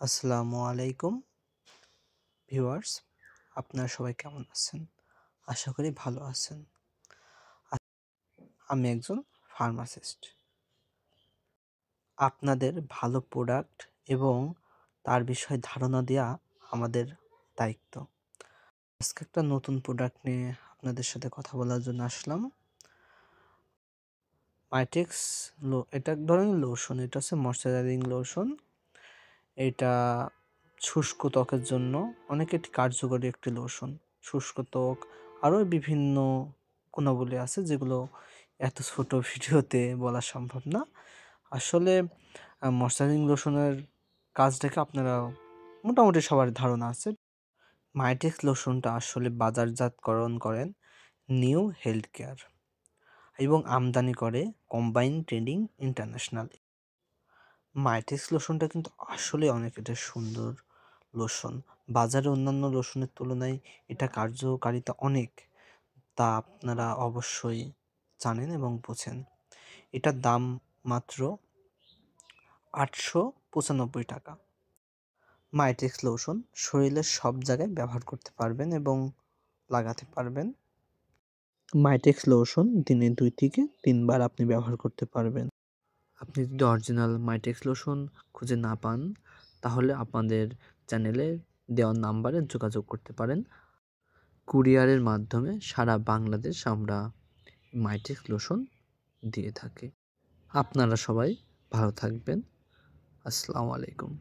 আসসালামু আলাইকুম ভিউয়ার্স, আপনারা সবাই কেমন আছেন? আশা করি ভালো আছেন। আমি একজন ফার্মাসিস্ট। আপনাদের ভালো প্রোডাক্ট এবং তার বিষয়ে ধারণা দেওয়া আমাদের দায়িত্ব। আজকে একটা নতুন প্রোডাক্ট নিয়ে আপনাদের সাথে কথা বলার জন্য আসলাম। মাইটেক্স এটা এক ধরনের লোশন। এটা হচ্ছে ময়শ্চারাইজিং লোশন। এটা শুষ্ক ত্বকের জন্য অনেক একটি কার্যকরী একটি লোশন। শুষ্ক ত্বক আরও বিভিন্ন গুণাবলী আছে যেগুলো এত ছোট ভিডিওতে বলা সম্ভব না। আসলে ময়শ্চারাইজিং লোশনের কাজটাকে আপনারা মোটামুটি সবার ধারণা আছে। মাইটেক্স লোশনটা আসলে বাজারজাতকরণ করেন নিউ হেলথ কেয়ার এবং আমদানি করে কম্বাইন ট্রেডিং ইন্টারন্যাশনাল। মাইটেক্স লোশনটা কিন্তু আসলে অনেক এটা সুন্দর লোশন। বাজারে অন্যান্য লোশনের তুলনায় এটা কার্যকারিতা অনেক, তা আপনারা অবশ্যই জানেন এবং বোঝেন। এটার দাম মাত্র ৮৯৫ টাকা। মাইটেক্স লোশন শরীরের সব জায়গায় ব্যবহার করতে পারবেন এবং লাগাতে পারবেন। মাইটেক্স লোশন দিনে ২ থেকে ৩ বার আপনি ব্যবহার করতে পারবেন। আপনি যদি অরিজিনাল মাইটেক্স লোশন খুঁজে না পান, তাহলে আপনাদের চ্যানেলে দেওয়া নাম্বারে যোগাযোগ করতে পারেন। কুরিয়ারের মাধ্যমে সারা বাংলাদেশ আমরা মাইটেক্স লোশন দিয়ে থাকি। আপনারা সবাই ভালো থাকবেন। আসসালামু আলাইকুম।